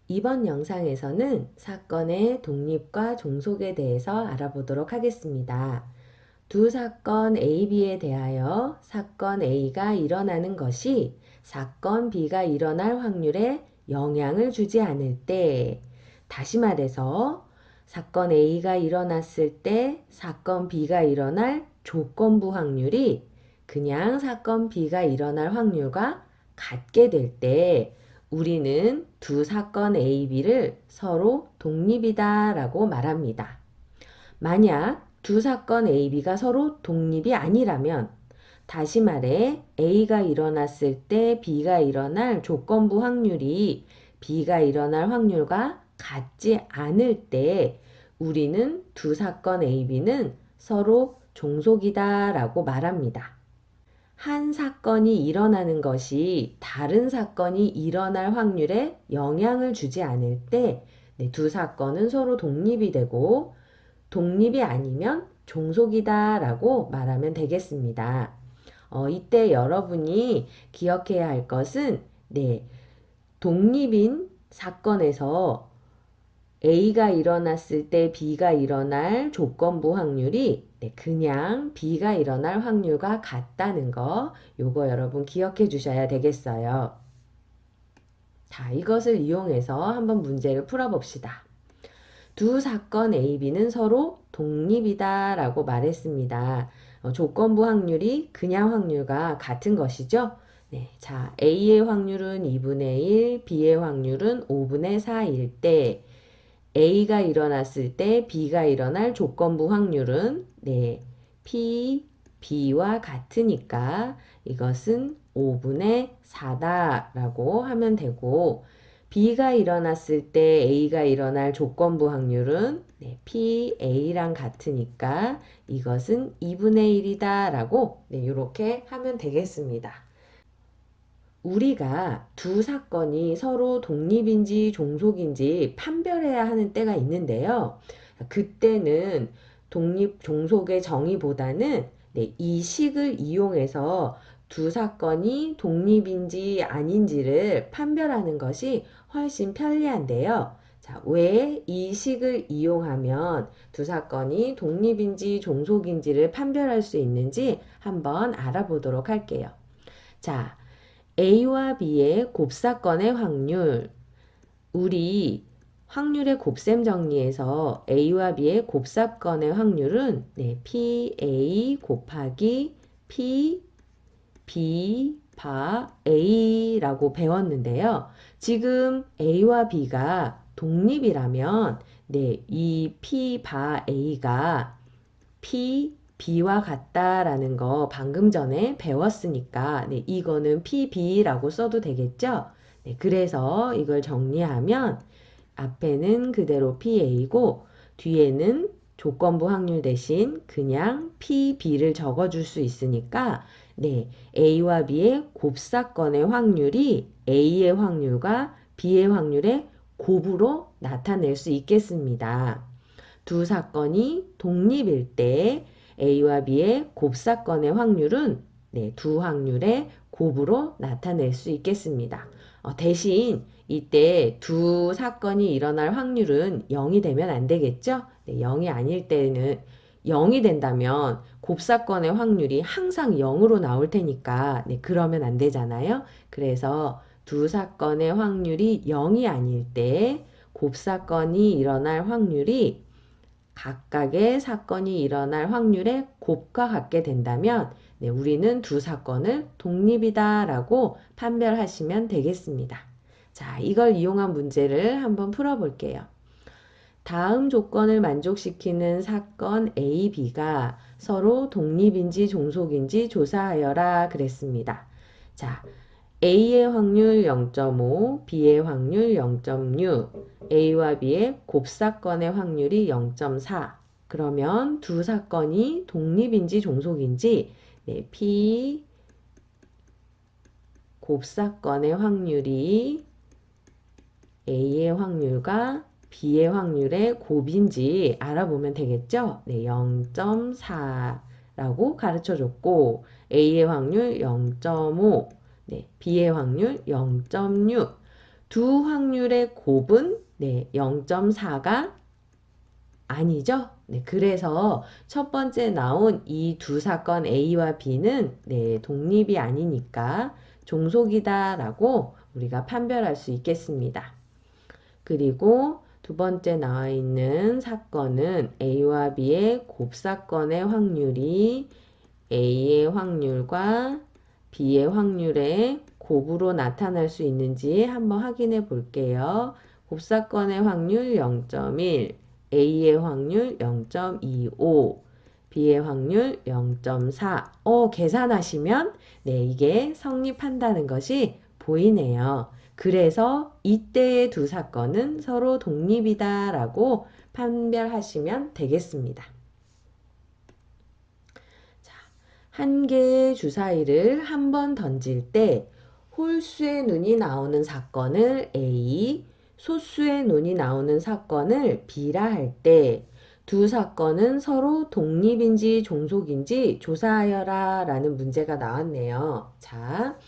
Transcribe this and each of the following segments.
이번 영상에서는 사건의 독립과 종속에 대해서 알아보도록 하겠습니다. 두 사건 A, B에 대하여 사건 A가 일어나는 것이 사건 B가 일어날 확률에 영향을 주지 않을 때, 다시 말해서 사건 A가 일어났을 때 사건 B가 일어날 조건부 확률이 그냥 사건 B가 일어날 확률과 같게 될 때 우리는 두 사건 A, B를 서로 독립이다 라고 말합니다. 만약 두 사건 A, B가 서로 독립이 아니라면, 다시 말해 A가 일어났을 때 B가 일어날 조건부 확률이 B가 일어날 확률과 같지 않을 때 우리는 두 사건 A, B는 서로 종속이다 라고 말합니다. 한 사건이 일어나는 것이 다른 사건이 일어날 확률에 영향을 주지 않을 때 두 사건은 서로 독립이 되고, 독립이 아니면 종속이다 라고 말하면 되겠습니다. 이때 여러분이 기억해야 할 것은 독립인 사건에서 A가 일어났을 때 B가 일어날 조건부 확률이 그냥 B가 일어날 확률과 같다는 거, 요거 여러분 기억해 주셔야 되겠어요. 자, 이것을 이용해서 한번 문제를 풀어봅시다. 두 사건 A, B는 서로 독립이다 라고 말했습니다. 조건부 확률이 그냥 확률과 같은 것이죠. 네, 자, A의 확률은 2분의 1, B의 확률은 5분의 4일 때 A가 일어났을 때 B가 일어날 조건부 확률은 P, B와 같으니까 이것은 5분의 4다 라고 하면 되고, B가 일어났을 때 A가 일어날 조건부 확률은 P, A랑 같으니까 이것은 2분의 1이다 라고 이렇게 하면 되겠습니다. 우리가 두 사건이 서로 독립인지 종속인지 판별해야 하는 때가 있는데요. 그때는 독립 종속의 정의보다는 이 식을 이용해서 두 사건이 독립인지 아닌지를 판별하는 것이 훨씬 편리한데요. 자, 왜 이 식을 이용하면 두 사건이 독립인지 종속인지를 판별할 수 있는지 한번 알아보도록 할게요. 자, A와 B의 곱사건의 확률. 우리 확률의 곱셈 정리에서 A와 B의 곱사건의 확률은 PA 곱하기 P, B, 바 A라고 배웠는데요. 지금 A와 B가 독립이라면 이 P, 바 A가 P, B와 같다라는 거 방금 전에 배웠으니까 이거는 PB라고 써도 되겠죠? 그래서 이걸 정리하면 앞에는 그대로 PA고 뒤에는 조건부 확률 대신 그냥 PB를 적어줄 수 있으니까 A와 B의 곱사건의 확률이 A의 확률과 B의 확률의 곱으로 나타낼 수 있겠습니다. 두 사건이 독립일 때 A와 B의 곱사건의 확률은 두 확률의 곱으로 나타낼 수 있겠습니다. 대신 이때 두 사건이 일어날 확률은 0이 되면 안 되겠죠? 0이 아닐 때는 0이 된다면 곱사건의 확률이 항상 0으로 나올 테니까 그러면 안 되잖아요. 그래서 두 사건의 확률이 0이 아닐 때 곱사건이 일어날 확률이 각각의 사건이 일어날 확률의 곱과 같게 된다면 우리는 두 사건을 독립이다 라고 판별하시면 되겠습니다. 자, 이걸 이용한 문제를 한번 풀어볼게요. 다음 조건을 만족시키는 사건 A, B가 서로 독립인지 종속인지 조사하여라 그랬습니다. 자, A의 확률 0.5, B의 확률 0.6, A와 B의 곱사건의 확률이 0.4. 그러면 두 사건이 독립인지 종속인지 P 곱사건의 확률이 A의 확률과 B의 확률의 곱인지 알아보면 되겠죠? 0.4라고 가르쳐줬고 A의 확률 0.5, B의 확률 0.6. 두 확률의 곱은 0.4가 아니죠? 그래서 첫 번째 나온 이 두 사건 A와 B는 독립이 아니니까 종속이다라고 우리가 판별할 수 있겠습니다. 그리고 두 번째 나와 있는 사건은 A와 B의 곱사건의 확률이 A의 확률과 B의 확률의 곱으로 나타날 수 있는지 한번 확인해 볼게요. 곱사건의 확률 0.1, A의 확률 0.25, B의 확률 0.4. 계산하시면 이게 성립한다는 것이 보이네요. 그래서 이때의 두 사건은 서로 독립이다라고 판별하시면 되겠습니다. 한 개의 주사위를 한 번 던질 때 홀수의 눈이 나오는 사건을 A, 소수의 눈이 나오는 사건을 B라 할 때 두 사건은 서로 독립인지 종속인지 조사하여라 라는 문제가 나왔네요. 자,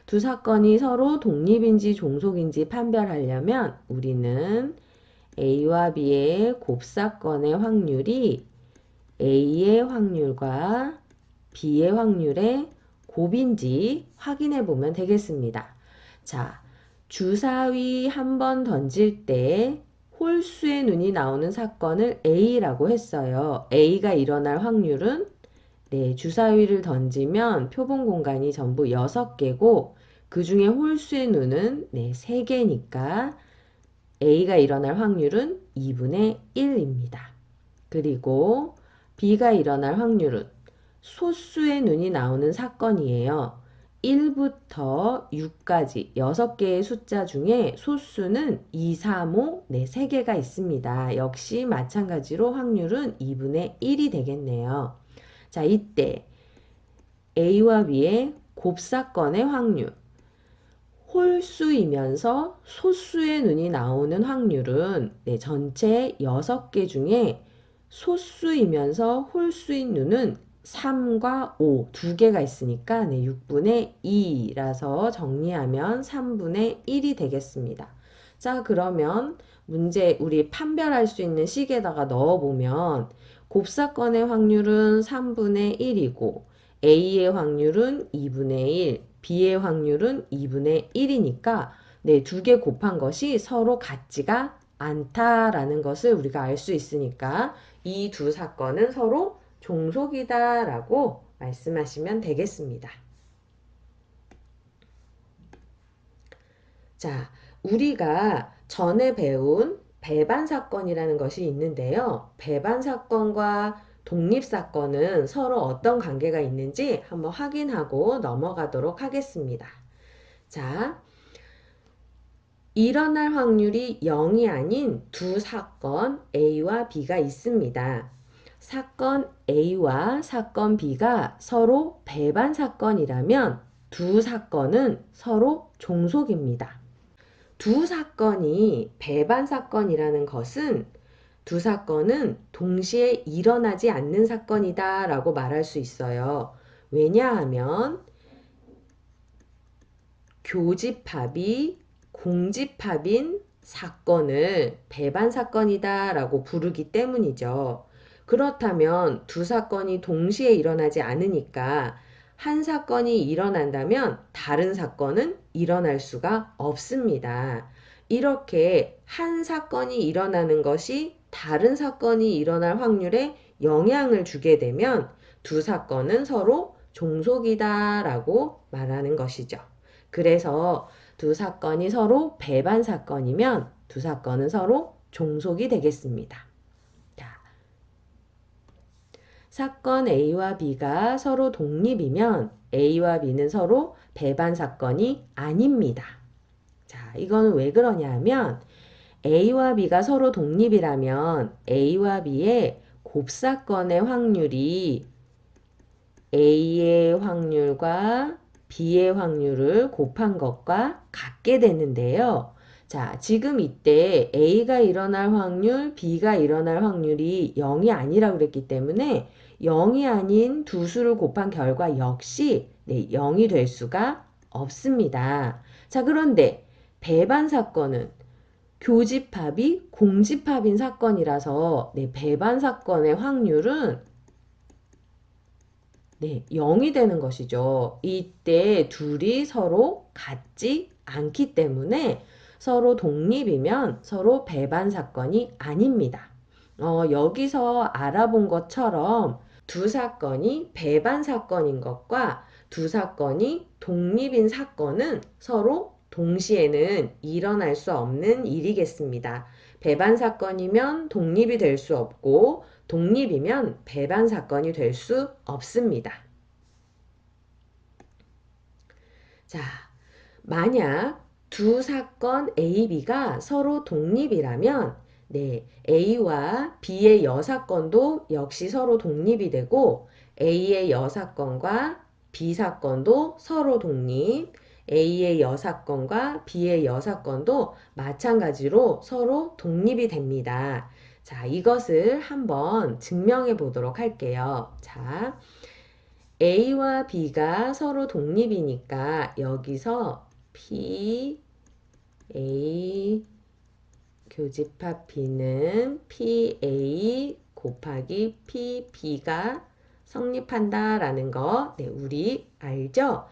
두 사건이 서로 독립인지 종속인지 판별하려면 우리는 A와 B의 곱사건의 확률이 A의 확률과 B의 확률의 곱인지 확인해 보면 되겠습니다. 자, 주사위 한 번 던질 때 홀수의 눈이 나오는 사건을 A라고 했어요. A가 일어날 확률은 주사위를 던지면 표본 공간이 전부 6개고 그 중에 홀수의 눈은 3개니까 A가 일어날 확률은 2분의 1입니다. 그리고 B가 일어날 확률은 소수의 눈이 나오는 사건이에요. 1부터 6까지 6개의 숫자 중에 소수는 2, 3, 5, 3개가 있습니다. 역시 마찬가지로 확률은 2분의 1이 되겠네요. 자, 이때 A와 B의 곱사건의 확률. 홀수이면서 소수의 눈이 나오는 확률은 전체 6개 중에 소수이면서 홀수인 눈은 3과 5, 2개가 있으니까 6분의 2라서 정리하면 3분의 1이 되겠습니다. 자, 그러면 문제 우리 판별할 수 있는 식에다가 넣어보면 곱사건의 확률은 3분의 1이고 A의 확률은 2분의 1, B의 확률은 2분의 1이니까 2개 곱한 것이 서로 같지가 않다라는 것을 우리가 알 수 있으니까 이 두 사건은 서로 종속이다라고 말씀하시면 되겠습니다. 자, 우리가 전에 배운 배반 사건이라는 것이 있는데요. 배반 사건과 독립 사건은 서로 어떤 관계가 있는지 한번 확인하고 넘어가도록 하겠습니다. 자, 일어날 확률이 0이 아닌 두 사건 A와 B가 있습니다. 사건 A와 사건 B가 서로 배반 사건이라면 두 사건은 서로 종속입니다. 두 사건이 배반 사건이라는 것은 두 사건은 동시에 일어나지 않는 사건이다 라고 말할 수 있어요. 왜냐하면 교집합이 공집합인 사건을 배반 사건이다 라고 부르기 때문이죠. 그렇다면 두 사건이 동시에 일어나지 않으니까 한 사건이 일어난다면 다른 사건은 일어날 수가 없습니다. 이렇게 한 사건이 일어나는 것이 다른 사건이 일어날 확률에 영향을 주게 되면 두 사건은 서로 종속이다 라고 말하는 것이죠. 그래서 두 사건이 서로 배반 사건이면 두 사건은 서로 종속이 되겠습니다. 자, 사건 A와 B가 서로 독립이면 A와 B는 서로 배반 사건이 아닙니다. 자, 이거는 왜 그러냐면 A와 B가 서로 독립이라면 A와 B의 곱사건의 확률이 A의 확률과 B의 확률을 곱한 것과 같게 되는데요. 자, 지금 이때 A가 일어날 확률, B가 일어날 확률이 0이 아니라 그랬기 때문에 0이 아닌 두 수를 곱한 결과 역시 0이 될 수가 없습니다. 자, 그런데 배반 사건은 교집합이 공집합인 사건이라서 네, 배반 사건의 확률은 네, 0이 되는 것이죠. 이때 둘이 서로 같지 않기 때문에 서로 독립이면 서로 배반 사건이 아닙니다. 여기서 알아본 것처럼 두 사건이 배반 사건인 것과 두 사건이 독립인 사건은 서로 동시에는 일어날 수 없는 일이겠습니다. 배반 사건이면 독립이 될 수 없고 독립이면 배반 사건이 될 수 없습니다. 자, 만약 두 사건 A, B가 서로 독립이라면 네, A와 B의 여사건도 역시 서로 독립이 되고 A의 여사건과 B 사건도 서로 독립, A의 여사건과 B의 여사건도 마찬가지로 서로 독립이 됩니다. 자, 이것을 한번 증명해 보도록 할게요. 자, A와 B가 서로 독립이니까 여기서 P, A, 교집합 B는 PA 곱하기 PB가 성립한다라는 거, 네, 우리 알죠?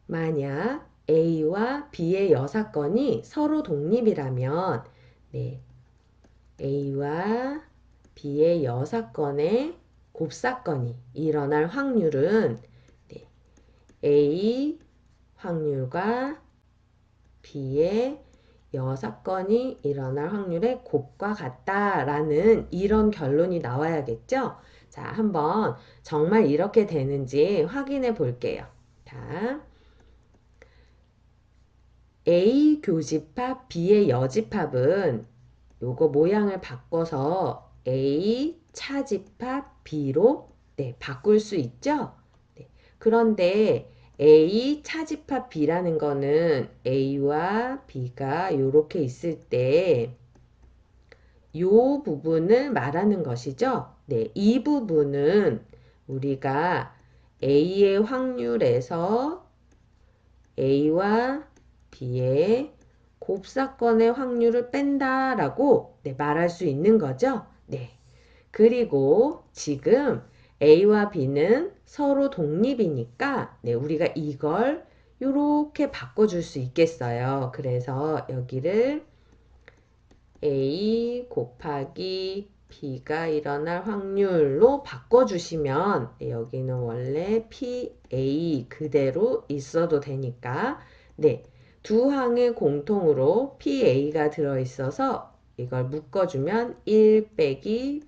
만약 A와 B의 여사건이 서로 독립이라면, 네, A와 B의 여사건의 곱사건이 일어날 확률은 네, A 확률과 B의 여사건이 일어날 확률의 곱과 같다라는 이런 결론이 나와야겠죠? 자, 한번 정말 이렇게 되는지 확인해 볼게요. 자, A 교집합 B의 여집합은 요거 모양을 바꿔서 A 차집합 B로 네, 바꿀 수 있죠? 네. 그런데 A 차집합 B라는 거는 A와 B가 이렇게 있을 때 요 부분을 말하는 것이죠. 네, 이 부분은 우리가 A의 확률에서 A와 B의 곱사건의 확률을 뺀다라고 네, 말할 수 있는 거죠. 네. 그리고 지금 A와 B는 서로 독립이니까 네, 우리가 이걸 이렇게 바꿔줄 수 있겠어요. 그래서 여기를 A 곱하기 B가 일어날 확률로 바꿔주시면 네, 여기는 원래 PA 그대로 있어도 되니까 네, 두 항의 공통으로 PA가 들어있어서 이걸 묶어주면 1 빼기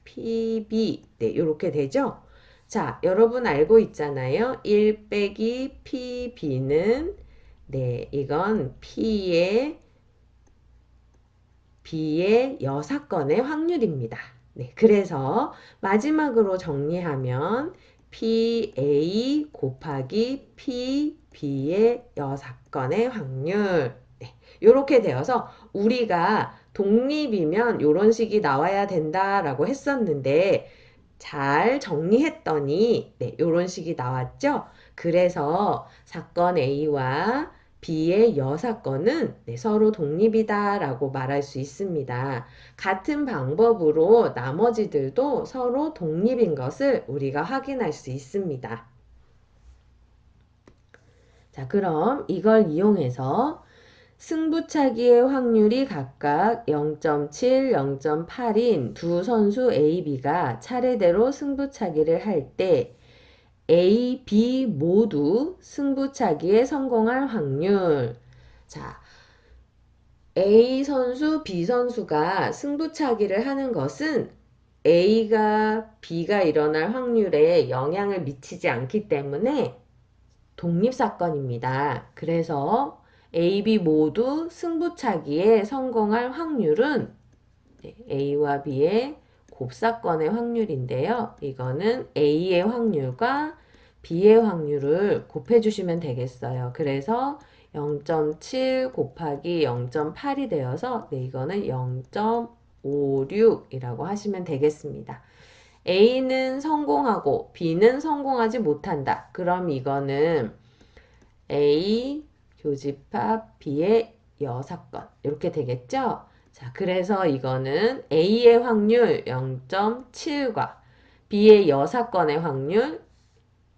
PB 네, 이렇게 되죠? 자, 여러분 알고 있잖아요. 1 빼기 PB는 네, 이건 B의 여사건의 확률입니다. 네, 그래서 마지막으로 정리하면 PA 곱하기 PB의 여사건의 확률 네, 이렇게 되어서 우리가 독립이면 이런 식이 나와야 된다라고 했었는데 잘 정리했더니 네, 이런 식이 나왔죠. 그래서 사건 A와 B의 여사건은 네, 서로 독립이다라고 말할 수 있습니다. 같은 방법으로 나머지들도 서로 독립인 것을 우리가 확인할 수 있습니다. 자, 그럼 이걸 이용해서 승부차기의 확률이 각각 0.7, 0.8인 두 선수 A, B가 차례대로 승부차기를 할 때 A, B 모두 승부차기에 성공할 확률. 자, A 선수, B 선수가 승부차기를 하는 것은 A가 B가 일어날 확률에 영향을 미치지 않기 때문에 독립사건입니다. 그래서 A, B 모두 승부차기에 성공할 확률은 A와 B의 곱사건의 확률인데요. 이거는 A의 확률과 B의 확률을 곱해주시면 되겠어요. 그래서 0.7 곱하기 0.8이 되어서 이거는 0.56이라고 하시면 되겠습니다. A는 성공하고 B는 성공하지 못한다. 그럼 이거는 A 교집합 B의 6건 이렇게 되겠죠? 자, 그래서 이거는 A의 확률 0.7과 B의 6건의 확률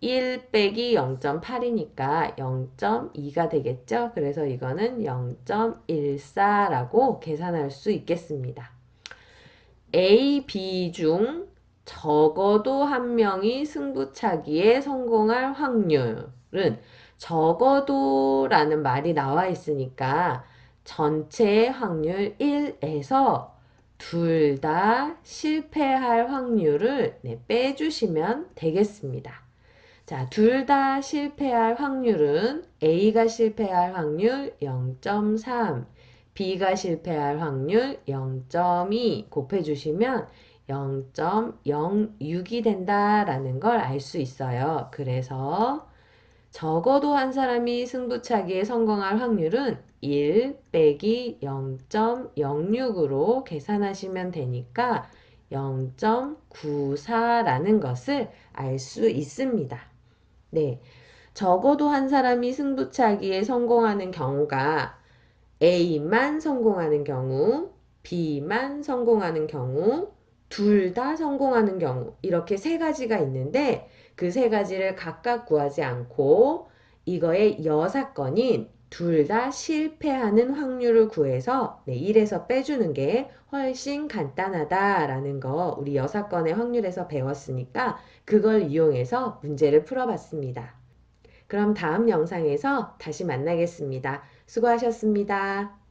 1 빼기 0.8이니까 0.2가 되겠죠? 그래서 이거는 0.14라고 계산할 수 있겠습니다. A, B 중 적어도 한 명이 승부차기에 성공할 확률은 적어도라는 말이 나와 있으니까 전체의 확률 1에서 둘 다 실패할 확률을 빼주시면 되겠습니다. 자, 둘 다 실패할 확률은 A가 실패할 확률 0.3, B가 실패할 확률 0.2 곱해주시면 0.06이 된다라는 걸 알 수 있어요. 그래서 적어도 한 사람이 승부차기에 성공할 확률은 1 빼기 0.06으로 계산하시면 되니까 0.94라는 것을 알 수 있습니다. 네. 적어도 한 사람이 승부차기에 성공하는 경우가 A만 성공하는 경우, B만 성공하는 경우, 둘 다 성공하는 경우 이렇게 세 가지가 있는데 그 세 가지를 각각 구하지 않고 이거의 여사건인 둘 다 실패하는 확률을 구해서 1에서 빼주는 게 훨씬 간단하다라는 거 우리 여사건의 확률에서 배웠으니까 그걸 이용해서 문제를 풀어봤습니다. 그럼 다음 영상에서 다시 만나겠습니다. 수고하셨습니다.